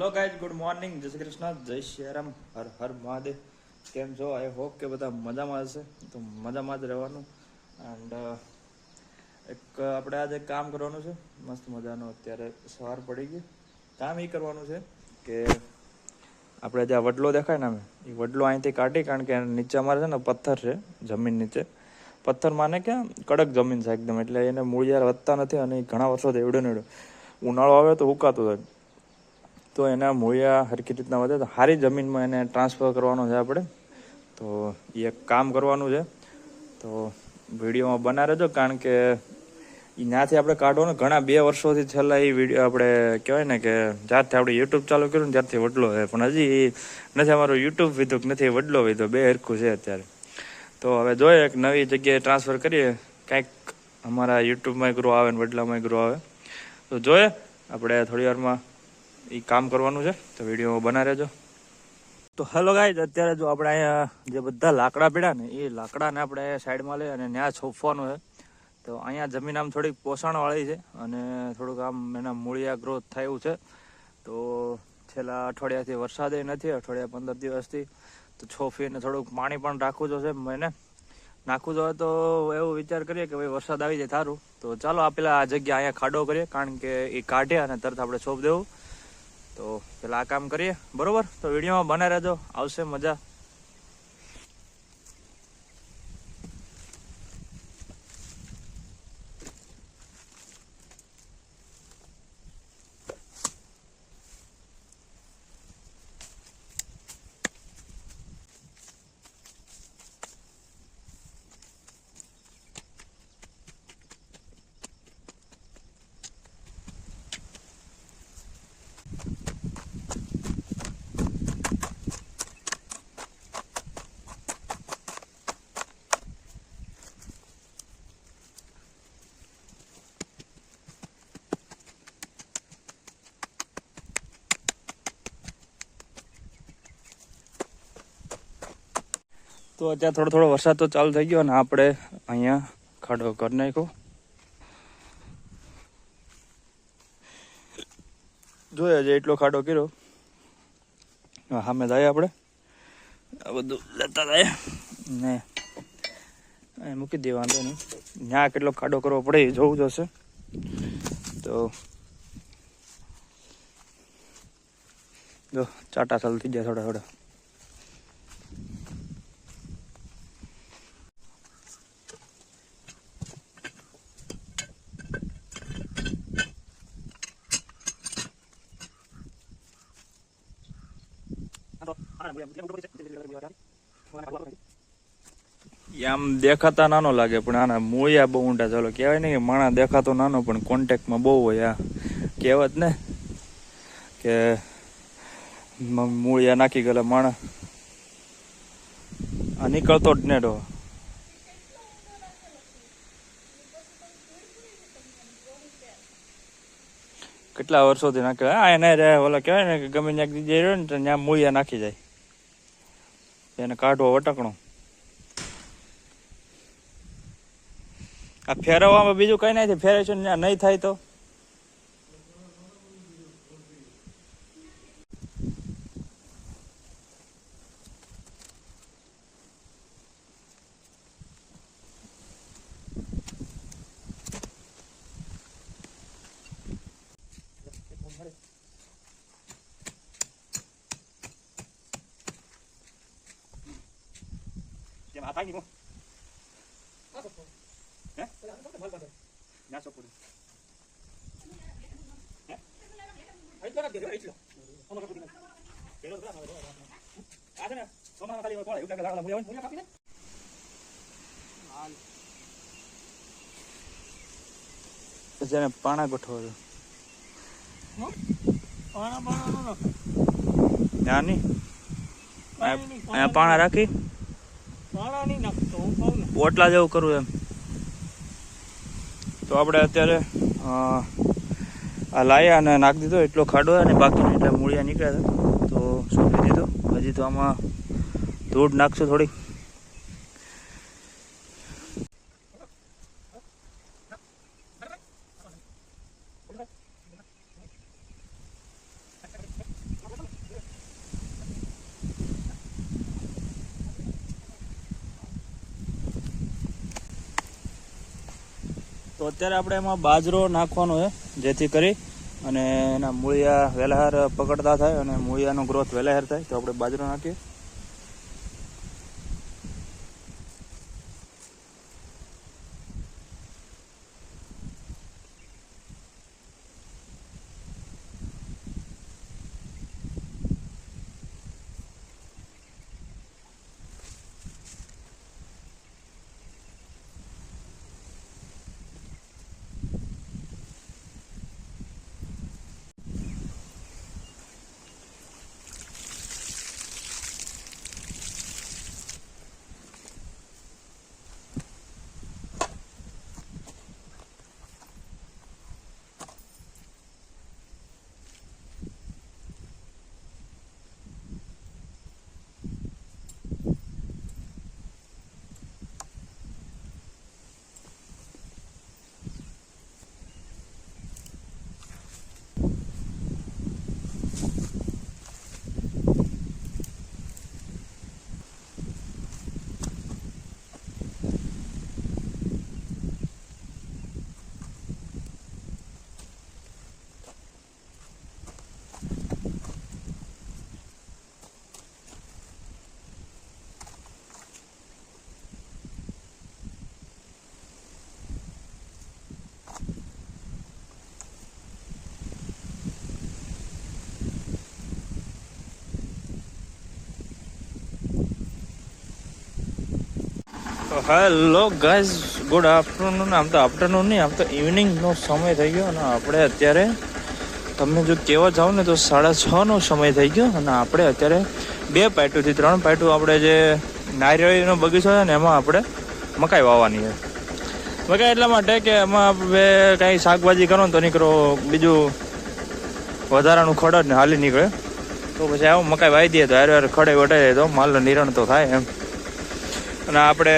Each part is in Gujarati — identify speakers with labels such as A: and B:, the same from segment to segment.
A: હેલો ગાઈઝ, ગુડ મોર્નિંગ, જય શ્રી કૃષ્ણ, જય શ્રી રામ, હર હર મહાદેવ. કેમ છો? આઈ હોપ કે બધા મજામાં હશે. તો મજામાં જ રહેવાનું. એન્ડ એક આપણે આજે કામ કરવાનું છે મસ્ત મજાનું. અત્યારે સવાર પડી ગઈ. કામ એ કરવાનું છે કે આપણે જ્યાં વડલો દેખાય ને એ વડલો અહીંથી કાઢી, કારણ કે નીચે અમારે છે ને પથ્થર છે, જમીન નીચે પથ્થર માને કે કડક જમીન છે એકદમ, એટલે એને મૂળિયા વધતા નથી અને ઘણા વર્ષોથી એવડે ને એવડે ઉનાળો આવે તો ઉકાતું થાય, તો એના મૂળિયા હરખી રીતના વધે તો સારી જમીનમાં એને ટ્રાન્સફર કરવાનો છે આપણે. તો એ એક કામ કરવાનું છે. તો વિડીયોમાં બના રહેજો, કારણ કે એ ત્યાંથી આપણે કાઢવાનું ઘણા 2 વર્ષોથી છેલ્લા એ વિડીયો આપણે કહેવાય ને કે જ્યારથી આપણે યુટ્યુબ ચાલુ કર્યું ને ત્યારથી વડલો છે, પણ હજી નથી અમારું યુટ્યુબ વિધું નથી વડલો વિધો, બે હરખું છે અત્યારે. તો હવે જોઈએ એક નવી જગ્યાએ ટ્રાન્સફર કરીએ, કાંઈક અમારા યુટ્યુબમાં ગ્રો આવે ને વડલામાં ગ્રો આવે. તો જોઈએ આપણે થોડી વારમાં એ કામ કરવાનું છે, તો વિડીયો બના રહેજો. તો હેલો ગાઈઝ, અત્યારે જો આપણે અહીંયા જે બધા લાકડા પડ્યા ને એ લાકડાને આપણે સાઈડમાં લઈ અને ત્યાં છોપવાનું છે. તો અહીંયા જમીન આમ થોડીક પોષણવાળી છે અને થોડુંક આમ એના મૂળિયા ગ્રોથ થાય એવું છે. તો છેલ્લા અઠવાડિયાથી વરસાદે નથી, અઠવાડિયા 15 દિવસથી. તો છોફીને થોડુંક પાણી પણ રાખવું જોશે મને, નાખવું જોઈએ. તો એવું વિચાર કરીએ કે ભાઈ વરસાદ આવી જાય સારું. તો ચાલો આ જગ્યા અહીંયા ખાડો કરીએ, કારણ કે એ કાઢે અને તરત આપણે છોપ દેવું. તો પેલા આ કામ કરીએ, બરોબર? તો વિડીયોમાં બને રહેજો, આવશે મજા. તો અત્યારે થોડો વરસાદ તો ચાલુ થઈ ગયો અને આપણે અહીંયા ખાડો કરી નાખ્યો. જોઈએ છે એટલો ખાડો કર્યો. સામે જાય આપણે આ બધું લેતા જાય ને મૂકી દે, વાંધો નહીં. ત્યાં કેટલો ખાડો કરવો પડે એ જોવું જશે. તો જો ચાટા ચાલુ થઈ ગયા થોડા થોડા. આમ દેખાતા નાનો લાગે પણ આના મૂળિયા બહુ ઊંડા. ચાલો કહેવાય ને કે માણા દેખાતો નાનો પણ કોન્ટેક્ટમાં બહુ હોય. આ કહેવત ને કે મૂળિયા નાખી ગયેલા માણા આ નીકળતો જ ને. કેટલા વર્ષોથી નાખે એને ઓલા કહેવાય ને કે ગમે ત્યાં દીજે રહ્યો ને તો ત્યાં મૂળિયા નાખી જાય, એને કાઢવો વટકણો. આ ફેરવવામાં બીજું કઈ નથી, ફેરવે છે ને નહીં થાય તો જેને પાણા ગોઠવો છો ત્યાં નહીં, અહીંયા પાણા રાખી ઓટલા જેવું કરવું એમ. તો આપણે અત્યારે આ લાયા અને નાખી દીધો એટલો ખાડો અને બાકી એટલે મૂળિયા નીકળ્યા હતા તો સોંપી દીધો. હજી તો આમાં ધૂળ નાખશું થોડીક. તો અત્યારે આપણે એમાં બાજરો નાખવાનો છે, જેથી કરી અને એના મૂળિયા વહેલાર પકડતા થાય અને મૂળિયાનો ગ્રોથ વહેલાર થાય. તો આપણે બાજરો નાખીએ. Hello guys, good afternoon. આમ તો આફ્ટરનૂન નહીં, આમ તો ઇવનિંગનો સમય થઈ ગયો અને આપણે અત્યારે તમે જો કહેવા જાઓ ને તો 6:30નો સમય થઈ ગયો અને આપણે અત્યારે 2 પાયટુથી 3 પાયટું આપણે જે નારિયેળીનો બગીચો છે ને એમાં આપણે મકાઈ વાવવાની છે. મકાઈ એટલા માટે કે એમાં આપણે કાંઈ શાકભાજી કરો ને તો નીકળો, બીજું વધારાનું ખડ ને હાલી નીકળે. તો પછી આવું મકાઈ વાવી દઈએ તો હારે ખડે વટાઈ જાય તો માલનો નિરણ તો થાય એમ. અને આપણે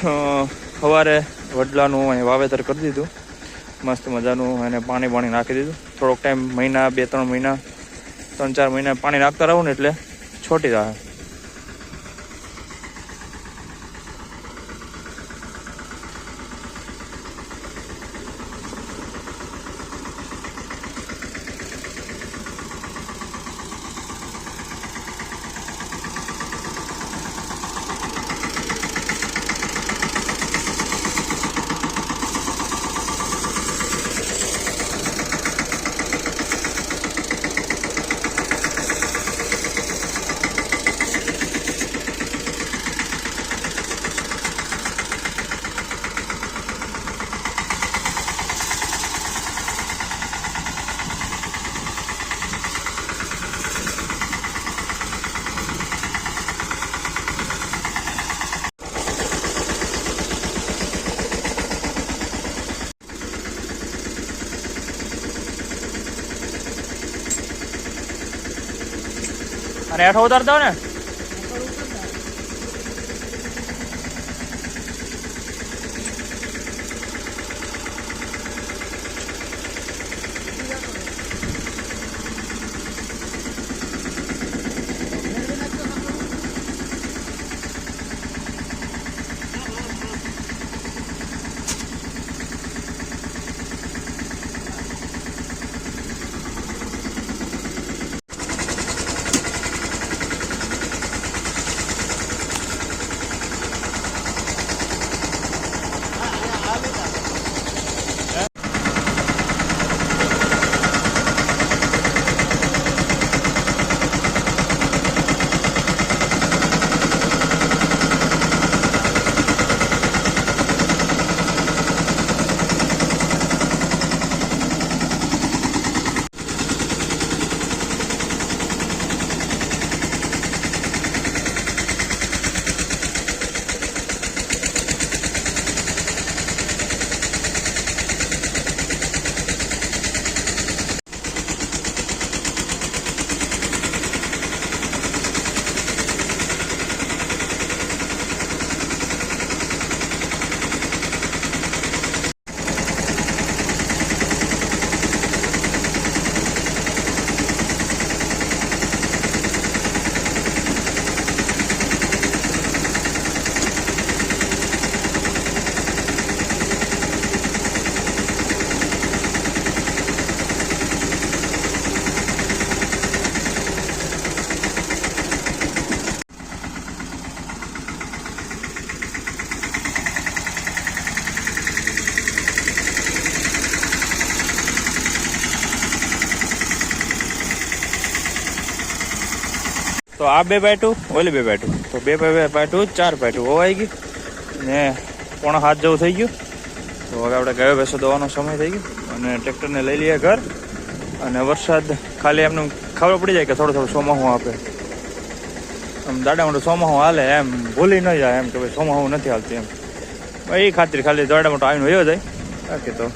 A: સવારે વડલાનું અહીં વાવેતર કરી દીધું, મસ્ત મજાનું. એને પાણી નાખી દીધું. થોડોક ટાઈમ, મહિના 2-3 મહિના 3-4 મહિના પાણી નાખતા રહું ને એટલે છોટી રહે. અને હેઠો ઉતાર દો ને. તો આ 2 પાટું, ઓલી 2 પાટું, તો 2 પાટું 4 પાટું હોવાઈ ગઈ ને 6:45 જેવું થઈ ગયું. તો હવે આપણે ગાયો ભેંસો દોવાનો સમય થઈ ગયો અને ટ્રેક્ટરને લઈ લઈએ ઘર. અને વરસાદ ખાલી એમને ખબર પડી જાય કે થોડું થોડું સોમાહું આપે, આમ દાડા મોટું સોમાહું હાલે એમ ભૂલી ન જાય એમ કે ભાઈ સોમાહું નથી હાલતું એમ, એ ખાતરી ખાલી દાડા મોટું આવીને વયો જાય. બાકી તો